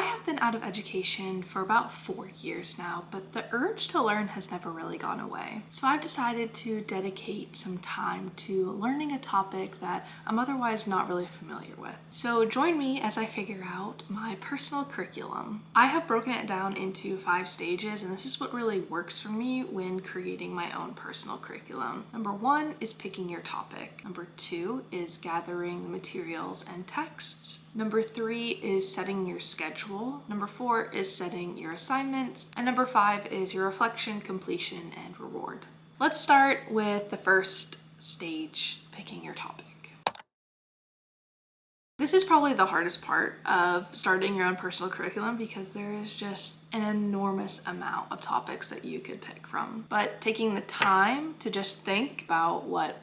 I have been out of education for about 4 years now, but the urge to learn has never really gone away. So I've decided to dedicate some time to learning a topic that I'm otherwise not really familiar with. So join me as I figure out my personal curriculum. I have broken it down into 5 stages, and this is what really works for me when creating my own personal curriculum. Number 1 is picking your topic. Number 2 is gathering the materials and texts. Number 3 is setting your schedule. Number 4 is setting your assignments. And number 5 is your reflection, completion, and reward. Let's start with the first stage, picking your topic. This is probably the hardest part of starting your own personal curriculum because there is just an enormous amount of topics that you could pick from. But taking the time to just think about what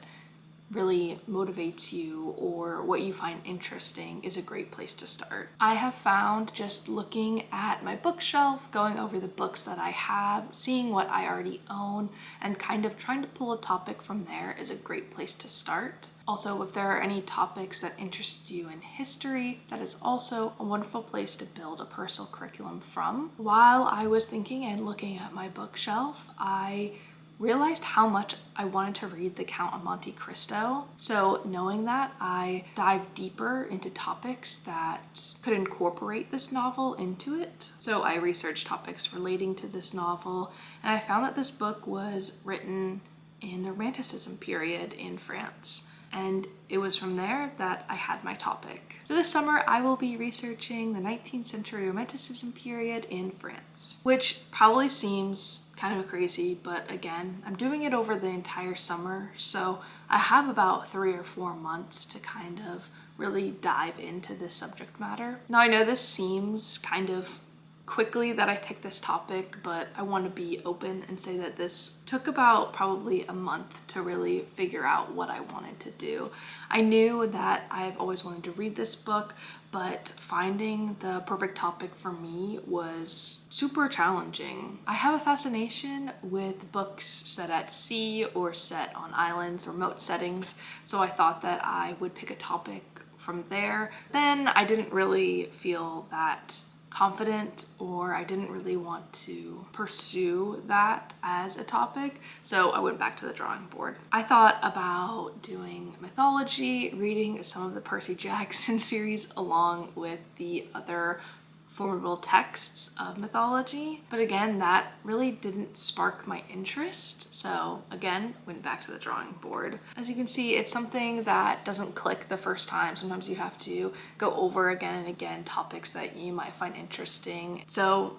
really motivates you or what you find interesting is a great place to start. I have found just looking at my bookshelf, going over the books that I have, seeing what I already own, and kind of trying to pull a topic from there is a great place to start. Also, if there are any topics that interest you in history, that is also a wonderful place to build a personal curriculum from. While I was thinking and looking at my bookshelf, I realized how much I wanted to read The Count of Monte Cristo. So knowing that, I dived deeper into topics that could incorporate this novel into it. So I researched topics relating to this novel, and I found that this book was written in the Romanticism period in France. And it was from there that I had my topic. So this summer I will be researching the 19th century Romanticism period in France, which probably seems kind of crazy, but again, I'm doing it over the entire summer, so I have about 3 or 4 months to kind of really dive into this subject matter. Now I know this seems kind of quickly that I picked this topic, but I want to be open and say that this took about probably a month to really figure out what I wanted to do. I knew that I've always wanted to read this book, but finding the perfect topic for me was super challenging. I have a fascination with books set at sea or set on islands, remote settings, so I thought that I would pick a topic from there. Then I didn't really feel that confident, or I didn't really want to pursue that as a topic, so I went back to the drawing board. I thought about doing mythology, reading some of the Percy Jackson series along with the other formidable texts of mythology, but again, that really didn't spark my interest, so again, went back to the drawing board. As you can see, it's something that doesn't click the first time. Sometimes you have to go over again and again topics that you might find interesting. So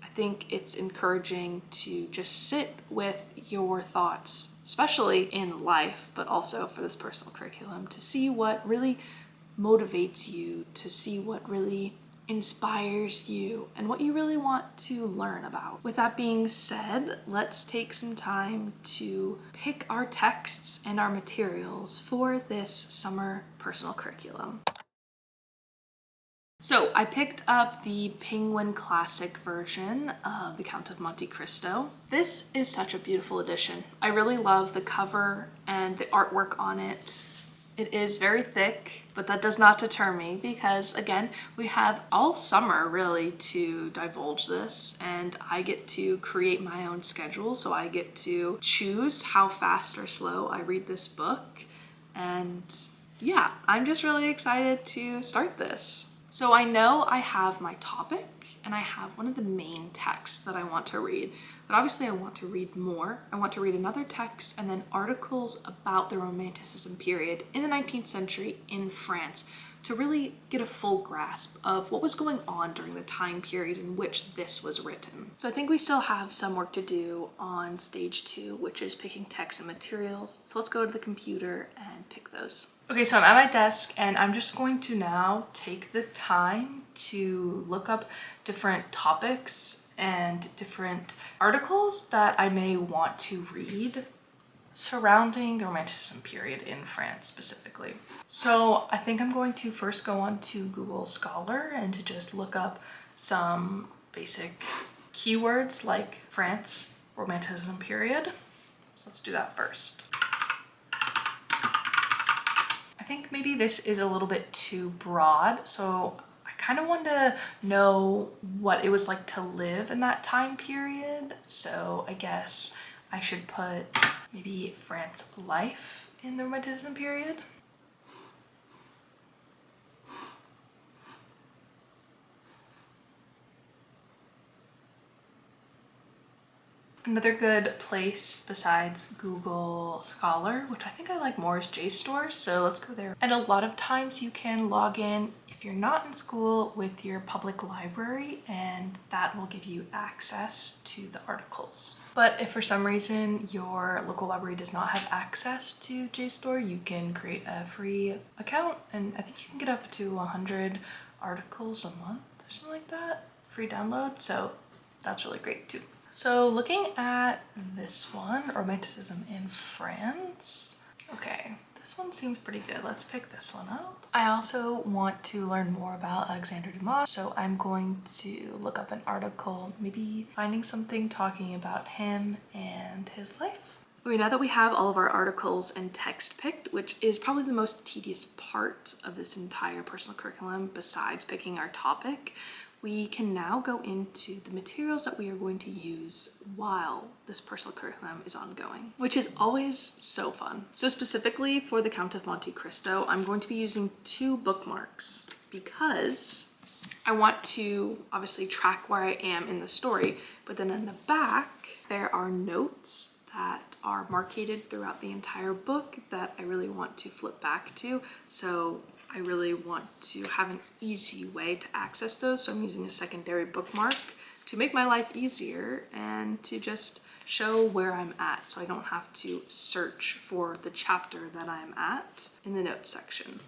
I think it's encouraging to just sit with your thoughts, especially in life, but also for this personal curriculum, to see what really motivates you, to see what really inspires you and what you really want to learn about. With that being said, let's take some time to pick our texts and our materials for this summer personal curriculum. So I picked up the Penguin Classic version of The Count of Monte Cristo. This is such a beautiful edition. I really love the cover and the artwork on it. It is very thick, but that does not deter me because, again, we have all summer really to divulge this, and I get to create my own schedule, so I get to choose how fast or slow I read this book. And yeah, I'm just really excited to start this. So I know I have my topic and I have one of the main texts that I want to read, but obviously I want to read more. I want to read another text and then articles about the Romanticism period in the 19th century in France to really get a full grasp of what was going on during the time period in which this was written. So I think we still have some work to do on stage 2, which is picking text and materials. So let's go to the computer and pick those. Okay, so I'm at my desk and I'm just going to now take the time to look up different topics and different articles that I may want to read surrounding the Romanticism period in France specifically. So I think I'm going to first go on to Google Scholar and to just look up some basic keywords like France Romanticism period. So let's do that first. I think maybe this is a little bit too broad, so I kind of wanted to know what it was like to live in that time period. So I guess I should put maybe France life in the Romanticism period. Another good place besides Google Scholar, which I think I like more, is JSTOR, so let's go there. And a lot of times you can log in if you're not in school with your public library, and that will give you access to the articles. But if for some reason your local library does not have access to JSTOR, you can create a free account, and I think you can get up to 100 articles a month or something like that, free download, so that's really great too. So looking at this one, Romanticism in France. Okay, this one seems pretty good. Let's pick this one up. I also want to learn more about Alexandre Dumas, so I'm going to look up an article, maybe finding something talking about him and his life. Okay, now that we have all of our articles and text picked, which is probably the most tedious part of this entire personal curriculum besides picking our topic, we can now go into the materials that we are going to use while this personal curriculum is ongoing, which is always so fun. So specifically for the Count of Monte Cristo, I'm going to be using 2 bookmarks because I want to obviously track where I am in the story, but then in the back, there are notes that are marketed throughout the entire book that I really want to flip back to. So I really want to have an easy way to access those. So I'm using a secondary bookmark to make my life easier and to just show where I'm at, so I don't have to search for the chapter that I'm at in the notes section.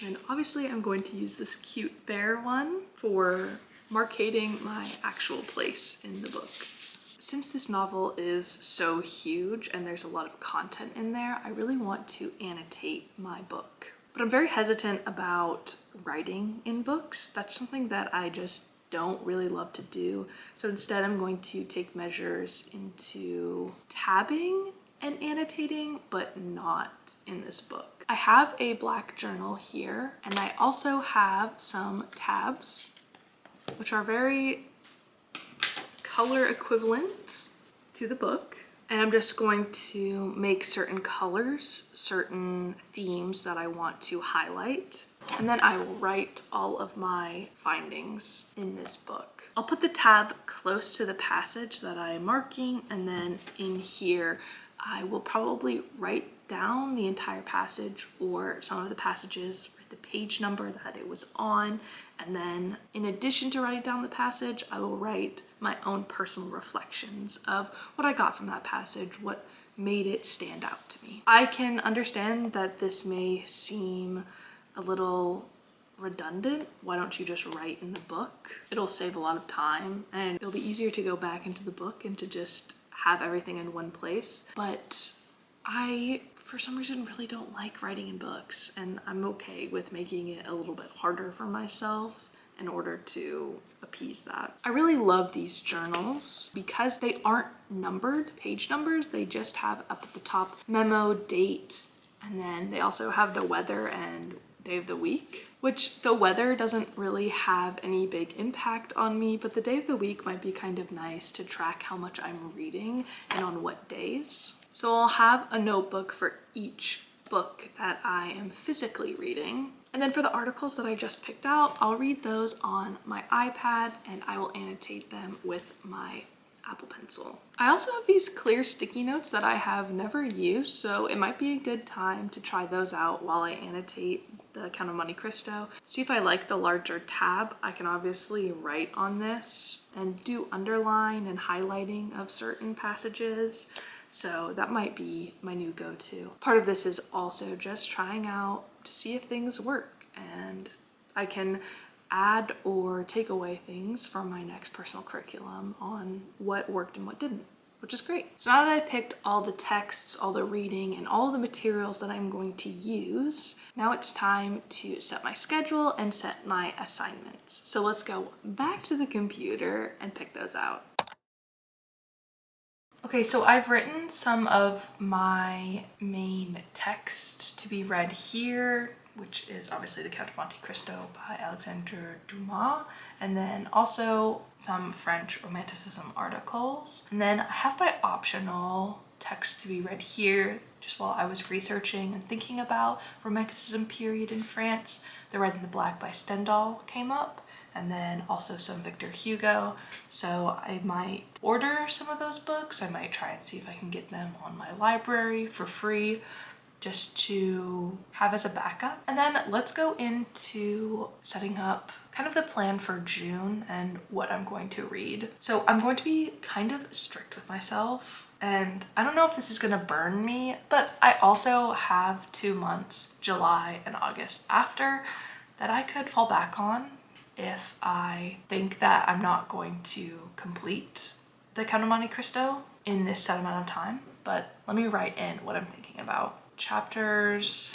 And obviously I'm going to use this cute bear one for marking my actual place in the book. Since this novel is so huge and there's a lot of content in there, I really want to annotate my book. But I'm very hesitant about writing in books. That's something that I just don't really love to do. So instead I'm going to take measures into tabbing and annotating, but not in this book. I have a black journal here, and I also have some tabs, which are very color equivalent to the book. And I'm just going to make certain colors, certain themes that I want to highlight. And then I will write all of my findings in this book. I'll put the tab close to the passage that I'm marking, and then in here, I will probably write down the entire passage or some of the passages, the page number that it was on, and then in addition to writing down the passage, I will write my own personal reflections of what I got from that passage, what made it stand out to me. I can understand that this may seem a little redundant. Why don't you just write in the book? It'll save a lot of time and it'll be easier to go back into the book and to just have everything in one place. But I, for some reason, really don't like writing in books, and I'm okay with making it a little bit harder for myself in order to appease that. I really love these journals because they aren't numbered, page numbers. They just have up at the top memo, date, and then they also have the weather and day of the week, which the weather doesn't really have any big impact on me, but the day of the week might be kind of nice to track how much I'm reading and on what days. So I'll have a notebook for each book that I am physically reading. And then for the articles that I just picked out, I'll read those on my iPad and I will annotate them with my Apple Pencil. I also have these clear sticky notes that I have never used, so it might be a good time to try those out while I annotate the Count of Monte Cristo. See if I like the larger tab. I can obviously write on this and do underline and highlighting of certain passages. So that might be my new go-to. Part of this is also just trying out to see if things work, and I can add or take away things from my next personal curriculum on what worked and what didn't, which is great. So now that I picked all the texts, all the reading, and all the materials that I'm going to use, now it's time to set my schedule and set my assignments. So let's go back to the computer and pick those out. Okay, so I've written some of my main texts to be read here. which is obviously The Count of Monte Cristo by Alexandre Dumas, and then also some French Romanticism articles. And then I have my optional text to be read here just while I was researching and thinking about Romanticism period in France. The Red and the Black by Stendhal came up, and then also some Victor Hugo. So I might order some of those books. I might try and see if I can get them on my library for free, just to have as a backup. And then let's go into setting up kind of the plan for June and what I'm going to read. So I'm going to be kind of strict with myself, and I don't know if this is gonna burn me, but I also have 2 months, July and August after, that I could fall back on if I think that I'm not going to complete The Count of Monte Cristo in this set amount of time. But let me write in what I'm thinking about. Chapters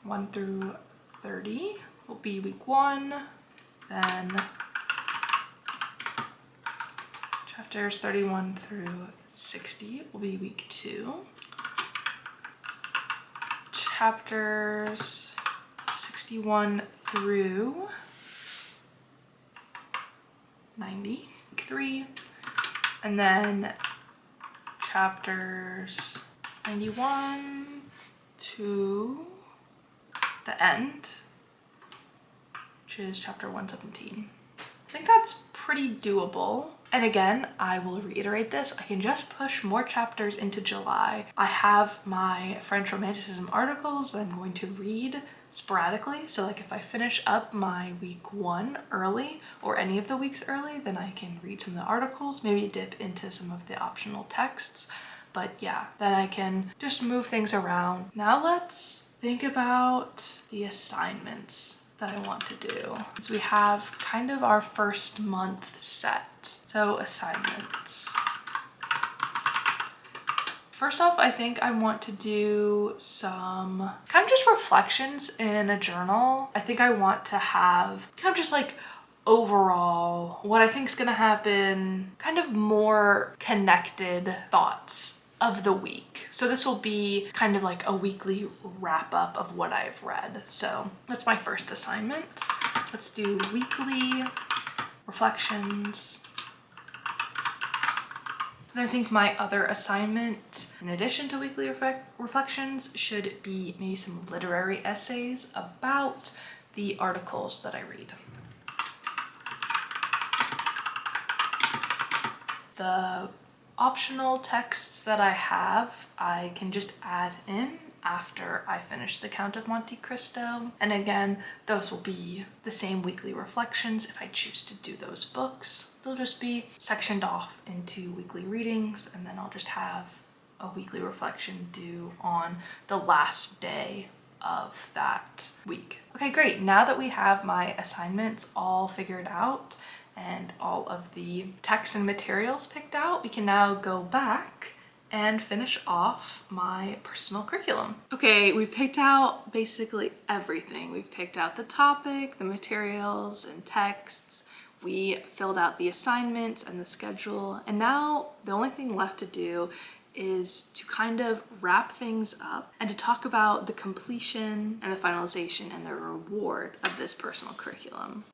1 through 30 will be week 1, then chapters 31 through 60 will be week 2. Chapters 61 through 90, week 3, and then chapters 91 to the end, which is chapter 117. I think that's pretty doable. And again, I will reiterate this, I can just push more chapters into July. I have my French Romanticism articles that I'm going to read sporadically. So like if I finish up my week 1 early, or any of the weeks early, then I can read some of the articles, maybe dip into some of the optional texts. But yeah, then I can just move things around. Now let's think about the assignments that I want to do. So we have kind of our first month set. So assignments. First off, I think I want to do some kind of just reflections in a journal. I think I want to have kind of just like overall what I think is going to happen, kind of more connected thoughts of the week. So this will be kind of like a weekly wrap up of what I've read. So that's my first assignment. Let's do weekly reflections. Then I think my other assignment, in addition to weekly reflections, should be maybe some literary essays about the articles that I read. The optional texts that I have, I can just add in after I finish The Count of Monte Cristo. And again, those will be the same weekly reflections if I choose to do those books. They'll just be sectioned off into weekly readings, and then I'll just have a weekly reflection due on the last day of that week. Okay, great. Now that we have my assignments all figured out and all of the text and materials picked out, we can now go back and finish off my personal curriculum. Okay, we picked out basically everything. We've picked out the topic, the materials and texts. We filled out the assignments and the schedule. And now the only thing left to do is to kind of wrap things up and to talk about the completion and the finalization and the reward of this personal curriculum.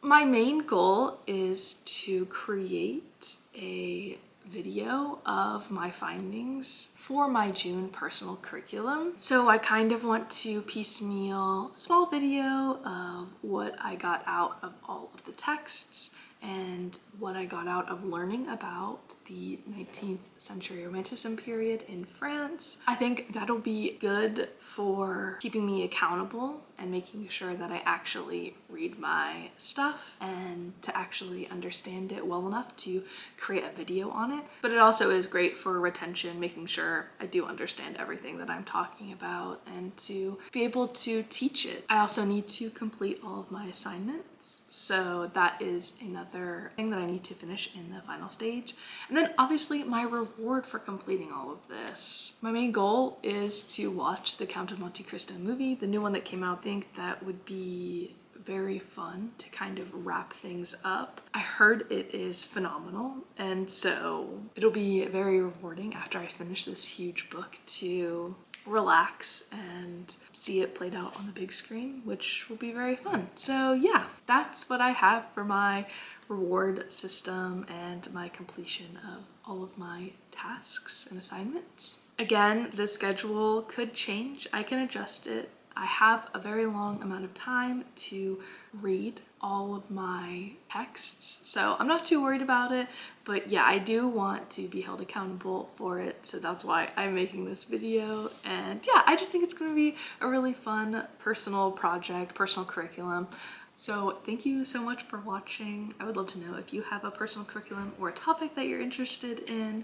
My main goal is to create a video of my findings for my June personal curriculum. So I kind of want to piecemeal a small video of what I got out of all of the texts and what I got out of learning about the 19th century Romanticism period in France. I think that'll be good for keeping me accountable and making sure that I actually read my stuff and to actually understand it well enough to create a video on it. But it also is great for retention, making sure I do understand everything that I'm talking about and to be able to teach it. I also need to complete all of my assignments. So that is another thing that I need to finish in the final stage. And then obviously my reward for completing all of this. My main goal is to watch the Count of Monte Cristo movie, the new one that came out. I think that would be very fun to kind of wrap things up. I heard it is phenomenal, and so it'll be very rewarding after I finish this huge book to relax and see it played out on the big screen, which will be very fun. So yeah, that's what I have for my reward system and my completion of all of my tasks and assignments. Again, the schedule could change. I can adjust it. I have a very long amount of time to read all of my texts, so I'm not too worried about it. But yeah, I do want to be held accountable for it, so that's why I'm making this video. And yeah, I just think it's going to be a really fun personal project, personal curriculum. So thank you so much for watching. I would love to know if you have a personal curriculum or a topic that you're interested in.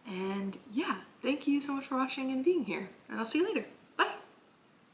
And yeah, thank you so much for watching and being here, and I'll see you later.